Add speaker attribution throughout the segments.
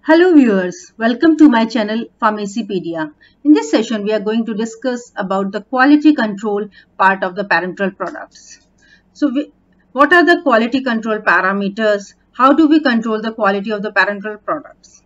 Speaker 1: Hello viewers, welcome to my channel Pharmacypedia. In this session, we are going to discuss about the quality control part of the parenteral products. What are the quality control parameters? How do we control the quality of the parenteral products?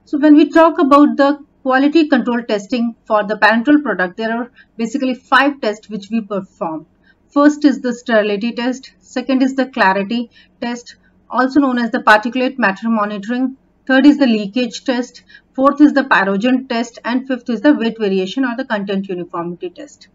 Speaker 1: So when we talk about the quality control testing for the parenteral product, there are basically 5 tests which we perform. First is the sterility test, second is the clarity test, also known as the particulate matter monitoring. Third is the leakage test. Fourth is the pyrogen test. And fifth is the weight variation or the content uniformity test.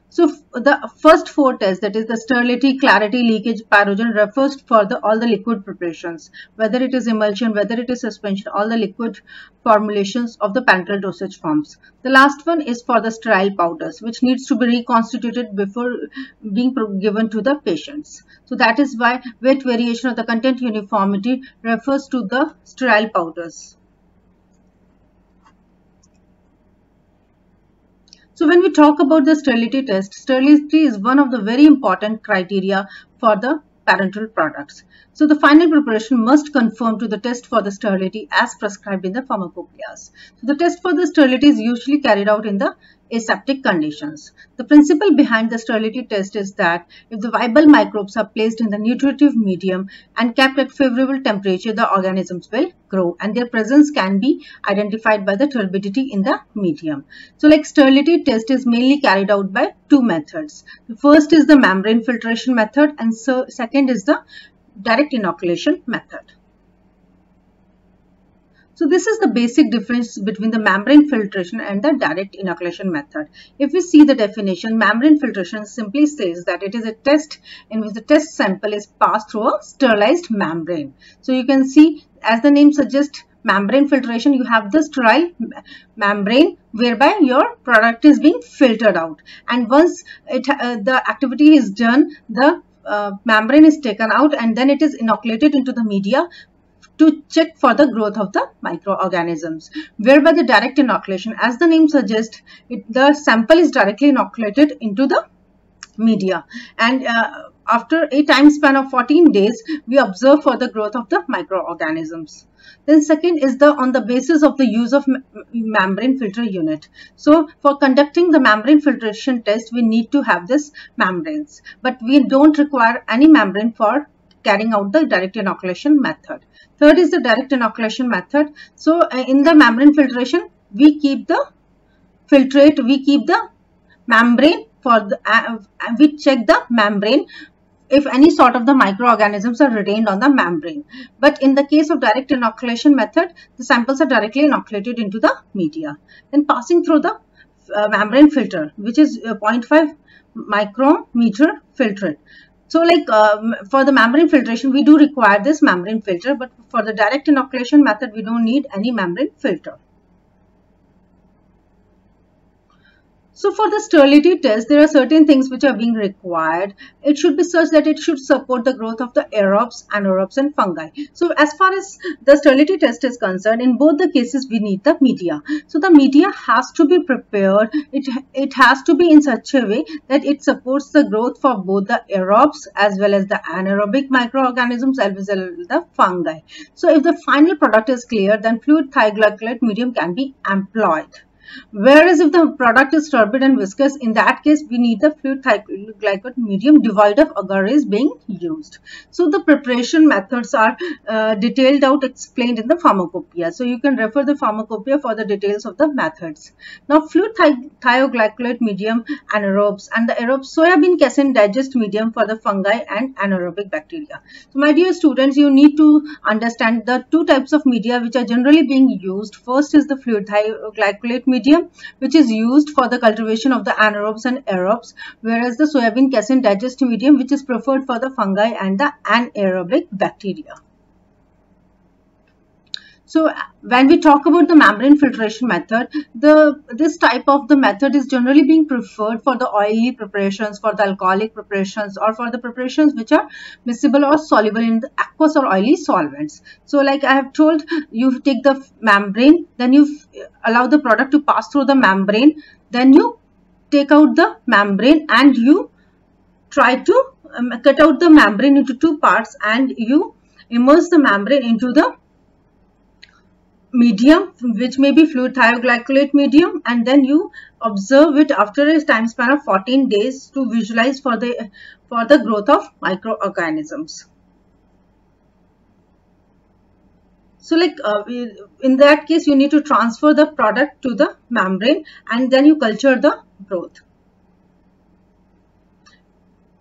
Speaker 1: So the first 4 tests, that is the sterility, clarity, leakage, pyrogen, refers for all the liquid preparations, whether it is emulsion, whether it is suspension, all the liquid formulations of the parenteral dosage forms. The last one is for the sterile powders, which needs to be reconstituted before being given to the patients. So that is why weight variation or the content uniformity refers to the sterile powders. So when we talk about the sterility test, sterility is one of the very important criteria for the parenteral products. So the final preparation must conform to the test for the sterility as prescribed in the pharmacopoeias. So the test for the sterility is usually carried out in the aseptic conditions. The principle behind the sterility test is that if the viable microbes are placed in the nutritive medium and kept at favorable temperature, the organisms will grow and their presence can be identified by the turbidity in the medium. So like sterility test is mainly carried out by 2 methods. The first is the membrane filtration method and second is the direct inoculation method. So this is the basic difference between the membrane filtration and the direct inoculation method. If we see the definition, membrane filtration simply says that it is a test in which the test sample is passed through a sterilized membrane. So you can see, as the name suggests, membrane filtration, you have the sterile membrane whereby your product is being filtered out, and once the activity is done, the membrane is taken out and then it is inoculated into the media to check for the growth of the microorganisms. Whereby the direct inoculation, as the name suggests, the sample is directly inoculated into the media, and after a time span of 14 days, we observe for the growth of the microorganisms. Then second is on the basis of the use of membrane filter unit. So for conducting the membrane filtration test, we need to have this membranes, but we don't require any membrane for carrying out the direct inoculation method. Third is the direct inoculation method. So in the membrane filtration, we keep the filtrate, we keep the membrane for the we check the membrane if any sort of the microorganisms are retained on the membrane. But in the case of direct inoculation method, the samples are directly inoculated into the media. Then passing through the membrane filter, which is 0.5 micrometer filtrate. So like for the membrane filtration, we do require this membrane filter, but for the direct inoculation method, we don't need any membrane filter. So for the sterility test, there are certain things which are being required. It should be such that it should support the growth of the aerobes, anaerobes and fungi. So as far as the sterility test is concerned, in both the cases we need the media. So the media has to be prepared. It has to be in such a way that it supports the growth for both the aerobes as well as the anaerobic microorganisms as well as the fungi. So if the final product is clear, then fluid thioglycolate medium can be employed. Whereas if the product is turbid and viscous, in that case we need the fluid thioglycolate medium devoid of agarase being used. So the preparation methods are detailed out, explained in the pharmacopoeia. So you can refer the pharmacopoeia for the details of the methods. Now fluid thioglycolate medium anaerobes and the aerobe soybean casein digest medium for the fungi and anaerobic bacteria. So my dear students, you need to understand the 2 types of media which are generally being used. First is the fluid thioglycolate medium, which is used for the cultivation of the anaerobes and aerobes, whereas the soybean casein digest medium, which is preferred for the fungi and the anaerobic bacteria. So when we talk about the membrane filtration method, this type of the method is generally being preferred for the oily preparations, for the alcoholic preparations, or for the preparations which are miscible or soluble in the aqueous or oily solvents. So like I have told, you take the membrane, then you allow the product to pass through the membrane, then you take out the membrane and you try to cut out the membrane into 2 parts and you immerse the membrane into the medium, which may be fluid thioglycolate medium, and then you observe it after a time span of 14 days to visualize for the growth of microorganisms. So like in that case, you need to transfer the product to the membrane and then you culture the growth.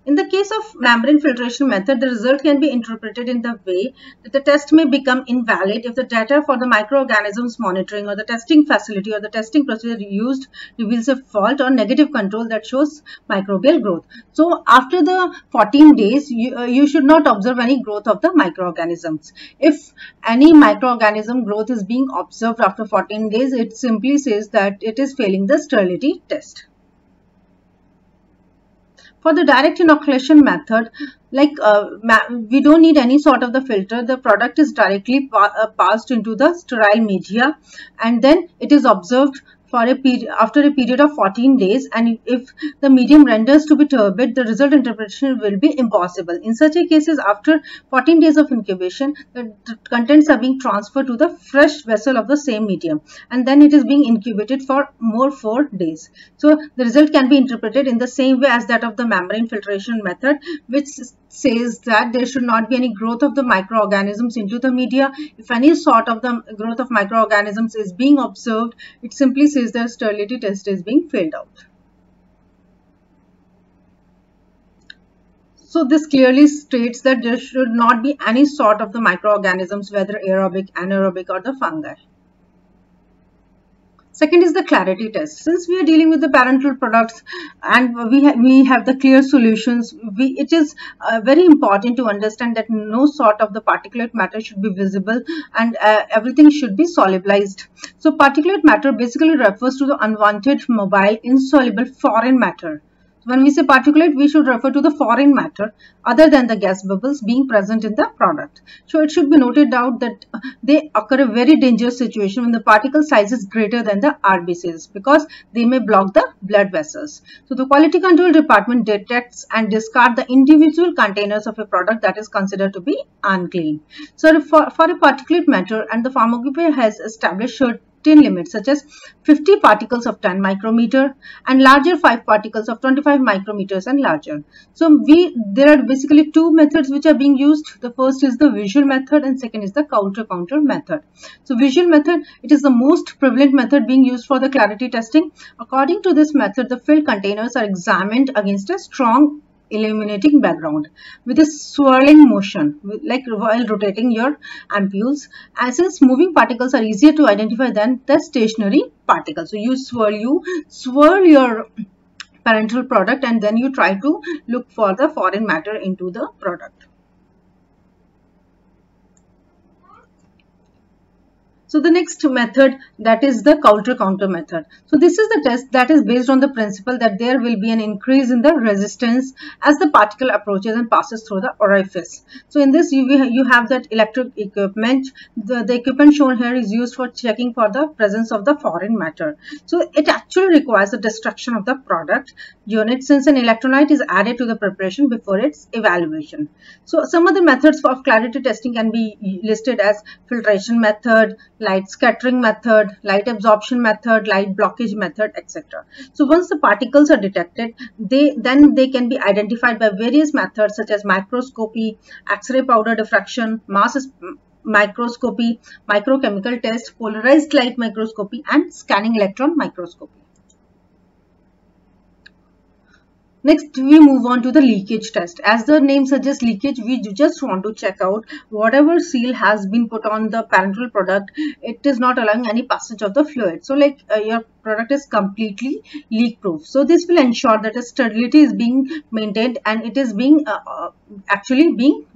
Speaker 1: In the case of membrane filtration method, the result can be interpreted in the way that the test may become invalid if the data for the microorganisms monitoring or the testing facility or the testing procedure used reveals a fault or negative control that shows microbial growth. So after the 14 days, you should not observe any growth of the microorganisms. If any microorganism growth is being observed after 14 days, it simply says that it is failing the sterility test. For the direct inoculation method, like we don't need any sort of the filter. The product is directly passed into the sterile media and then it is observed for a period after a period of 14 days, and if the medium renders to be turbid, the result interpretation will be impossible. In such a cases, after 14 days of incubation, the contents are being transferred to the fresh vessel of the same medium and then it is being incubated for more 4 days. So the result can be interpreted in the same way as that of the membrane filtration method, which says that there should not be any growth of the microorganisms into the media. If any sort of the growth of microorganisms is being observed, it simply says the sterility test is being failed out. So this clearly states that there should not be any sort of the microorganisms, whether aerobic, anaerobic or the fungi. Second is the clarity test. Since we are dealing with the parenteral products and we have the clear solutions, it is very important to understand that no sort of the particulate matter should be visible and everything should be solubilized. So particulate matter basically refers to the unwanted, mobile, insoluble foreign matter. When we say particulate, we should refer to the foreign matter other than the gas bubbles being present in the product. So it should be noted out that they occur a very dangerous situation when the particle size is greater than the RBCs, because they may block the blood vessels. So the quality control department detects and discards the individual containers of a product that is considered to be unclean. So for a particulate matter, and the pharmacopoeia has established certain limits such as 50 particles of 10 micrometer and larger 5 particles of 25 micrometers and larger. So there are basically two methods which are being used. The first is the visual method and second is the counter method. So visual method, it is the most prevalent method being used for the clarity testing. According to this method, the filled containers are examined against a strong illuminating background with a swirling motion, like while rotating your ampules, and since moving particles are easier to identify than the stationary particles. So you swirl your parenteral product and then you try to look for the foreign matter into the product. So the next method, that is the counter method. So this is the test that is based on the principle that there will be an increase in the resistance as the particle approaches and passes through the orifice. So in this you have that electric equipment. The equipment shown here is used for checking for the presence of the foreign matter. So it actually requires the destruction of the product unit, since an electrolyte is added to the preparation before its evaluation. So some other methods of clarity testing can be listed as filtration method, light scattering method, light absorption method, light blockage method, etc. So once the particles are detected, then they can be identified by various methods such as microscopy, X-ray powder diffraction, mass microscopy, microchemical test, polarized light microscopy, and scanning electron microscopy. Next, we move on to the leakage test. As the name suggests, leakage, we just want to check out whatever seal has been put on the parenteral product, it is not allowing any passage of the fluid. So like your product is completely leak proof. So this will ensure that the sterility is being maintained and it is being actually being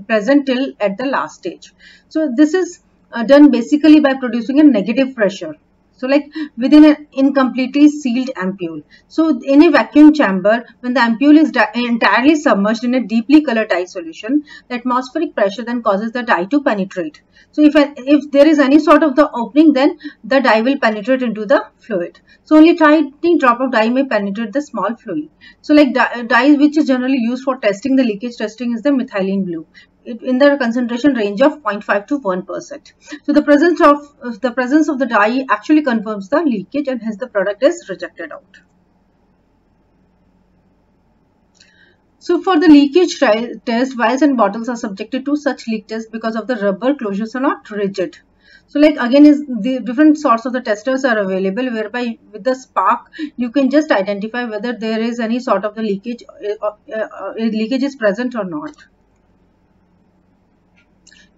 Speaker 1: present till at the last stage. So this is done basically by producing a negative pressure. So like within an incompletely sealed ampule. So in a vacuum chamber, when the ampule is entirely submerged in a deeply colored dye solution, the atmospheric pressure then causes the dye to penetrate. So if there is any sort of the opening, then the dye will penetrate into the fluid. So only tiny drop of dye may penetrate the small fluid. So like dye which is generally used for testing the leakage testing is the methylene blue. in the concentration range of 0.5 to 1%. So the presence of the dye actually confirms the leakage, and hence the product is rejected out. So for the leakage test, vials and bottles are subjected to such leak test because of the rubber closures are not rigid. So like again, is the different sorts of the testers are available, whereby with the spark you can just identify whether there is any sort of the leakage is present or not.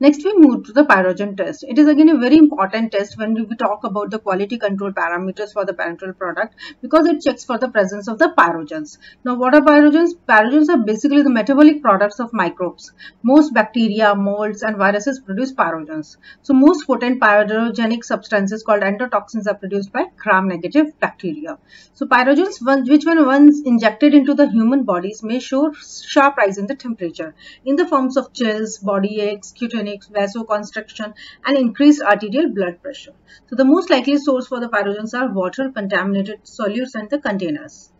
Speaker 1: Next, we move to the pyrogen test. It is again a very important test when we talk about the quality control parameters for the parenteral product, because it checks for the presence of the pyrogens. Now, what are pyrogens? Pyrogens are basically the metabolic products of microbes. Most bacteria, molds, and viruses produce pyrogens. So, most potent pyrogenic substances called endotoxins are produced by gram-negative bacteria. So, pyrogens, which when once injected into the human bodies, may show sharp rise in the temperature in the forms of chills, body aches, cutaneous vasoconstriction, and increased arterial blood pressure. So the most likely source for the pyrogens are water, contaminated solutes, and the containers.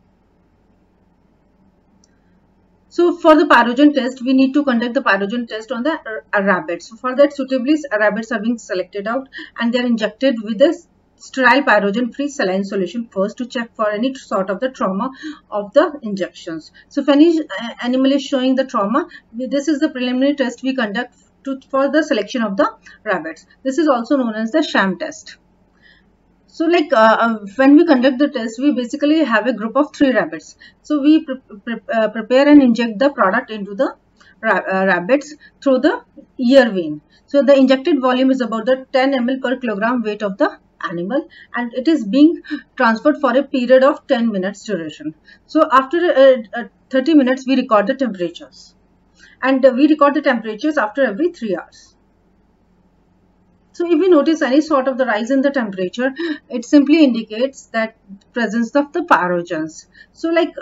Speaker 1: So for the pyrogen test, we need to conduct the pyrogen test on the rabbits. So for that, suitably rabbits are being selected out, and they are injected with a sterile pyrogen-free saline solution first to check for any sort of the trauma of the injections. So if any animal is showing the trauma, this is the preliminary test we conduct for the selection of the rabbits. This is also known as the sham test. So like when we conduct the test, we basically have a group of 3 rabbits. So we prepare and inject the product into the rabbits through the ear vein. So the injected volume is about the 10 ml per kilogram weight of the animal, and it is being transferred for a period of 10 minutes duration. So after 30 minutes, we record the temperatures. And we record the temperatures after every 3 hours. So if we notice any sort of the rise in the temperature, it simply indicates that presence of the pyrogens. So like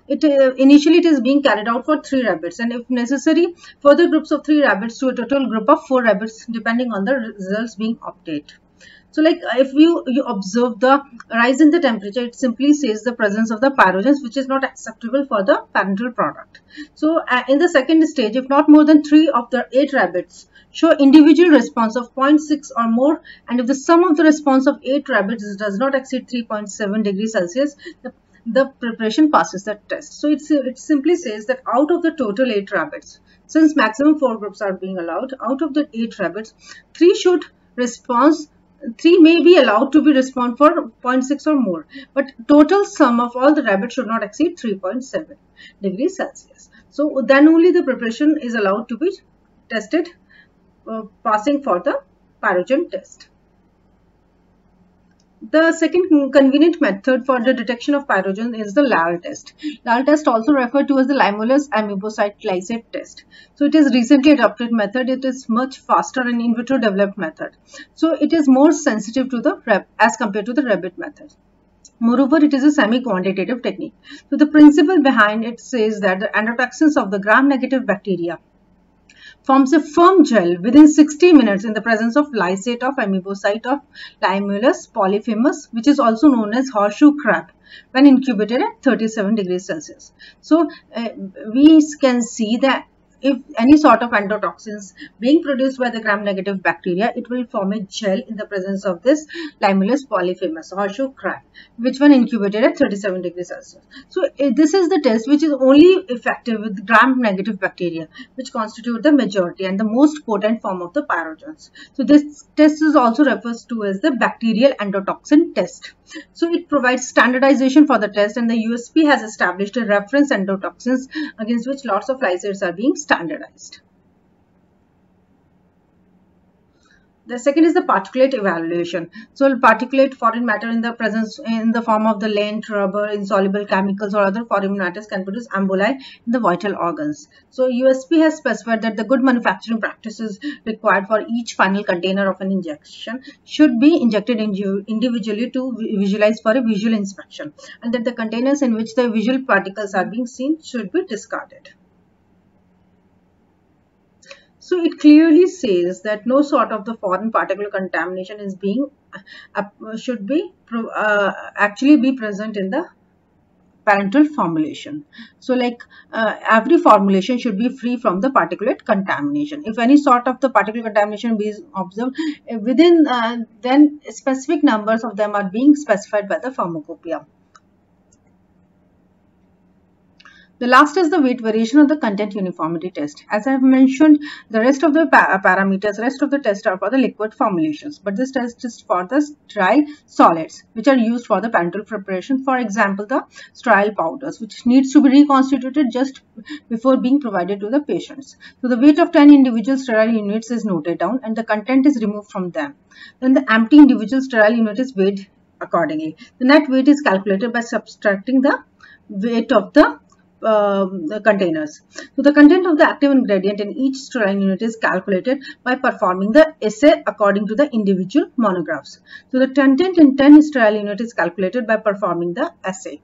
Speaker 1: initially it is being carried out for 3 rabbits, and if necessary, further groups of 3 rabbits to a total group of 4 rabbits, depending on the results being obtained. So like if you observe the rise in the temperature, it simply says the presence of the pyrogens, which is not acceptable for the parenteral product. So in the second stage, if not more than 3 of the 8 rabbits show individual response of 0.6 or more, and if the sum of the response of 8 rabbits does not exceed 3.7 degrees Celsius, the preparation passes the test. So it simply says that out of the total 8 rabbits, since maximum 4 groups are being allowed, out of the 8 rabbits, 3 should respond. 3 may be allowed to be respond for 0.6 or more, but total sum of all the rabbits should not exceed 3.7 degrees Celsius. So then only the preparation is allowed to be tested, passing for the pyrogen test. The second convenient method for the detection of pyrogen is the LAL test. LAL test, also referred to as the Limulus amoebocyte lysate test. So it is recently adopted method. It is much faster and in vitro developed method. So it is more sensitive to the as compared to the rabbit method. Moreover, it is a semi-quantitative technique. So the principle behind it says that the endotoxins of the gram-negative bacteria forms a firm gel within 60 minutes in the presence of lysate of amoebocyte of Limulus polyphemus, which is also known as horseshoe crab, when incubated at 37 degrees Celsius. So we can see that if any sort of endotoxins being produced by the gram-negative bacteria, it will form a gel in the presence of this Limulus polyphemus, horseshoe crab, which when incubated at 37 degrees Celsius. So this is the test which is only effective with gram-negative bacteria, which constitute the majority and the most potent form of the pyrogens. So this test is also referred to as the bacterial endotoxin test. So it provides standardization for the test, and the USP has established a reference endotoxins against which lots of lysates are being standardized. The second is the particulate evaluation. So particulate foreign matter in the presence in the form of the lint, rubber, insoluble chemicals or other foreign matters can produce emboli in the vital organs. So USP has specified that the good manufacturing practices required for each final container of an injection should be injected individually to visualize for a visual inspection, and that the containers in which the visual particles are being seen should be discarded. So it clearly says that no sort of the foreign particle contamination is being should be actually be present in the parenteral formulation. So like every formulation should be free from the particulate contamination. If any sort of the particulate contamination is observed within, then specific numbers of them are being specified by the pharmacopoeia. The last is the weight variation of the content uniformity test. As I have mentioned, the rest of the parameters, rest of the tests are for the liquid formulations, but this test is for the sterile solids, which are used for the parenteral preparation. For example, the sterile powders, which needs to be reconstituted just before being provided to the patients. So the weight of 10 individual sterile units is noted down and the content is removed from them. Then the empty individual sterile unit is weighed accordingly. The net weight is calculated by subtracting the weight of the containers. So the content of the active ingredient in each sterile unit is calculated by performing the assay according to the individual monographs. So the content in 10 sterile unit is calculated by performing the assay.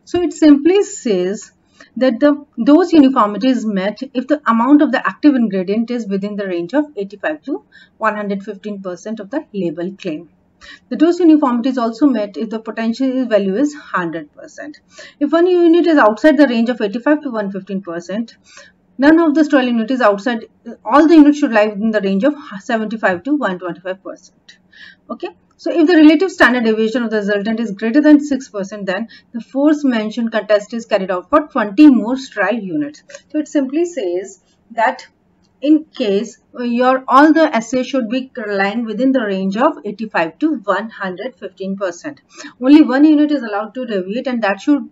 Speaker 1: So it simply says that dose uniformity is met if the amount of the active ingredient is within the range of 85 to 115% of the label claim. The dose uniformity is also met if the potential value is 100%. If one unit is outside the range of 85 to 115%, none of the sterile unit is outside, all the units should lie within the range of 75 to 125%. Okay. So if the relative standard deviation of the resultant is greater than 6%, then the force mentioned test is carried out for 20 more sterile units. So it simply says that in case all the assay should be lying within the range of 85 to 115%. Only one unit is allowed to deviate, and that should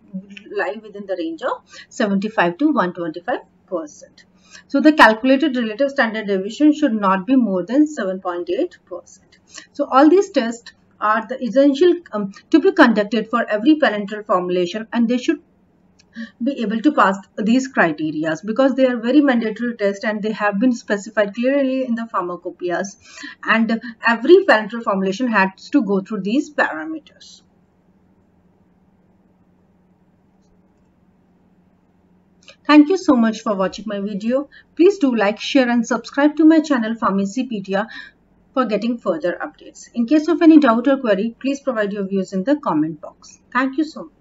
Speaker 1: lie within the range of 75 to 125%. So the calculated relative standard deviation should not be more than 7.8%. So all these tests are the essential to be conducted for every parenteral formulation, and they should be able to pass these criteria because they are very mandatory tests and they have been specified clearly in the pharmacopoeias, and every parenteral formulation has to go through these parameters. Thank you so much for watching my video. Please do like, share and subscribe to my channel Pharmacypedia for getting further updates. In case of any doubt or query, please provide your views in the comment box. Thank you so much.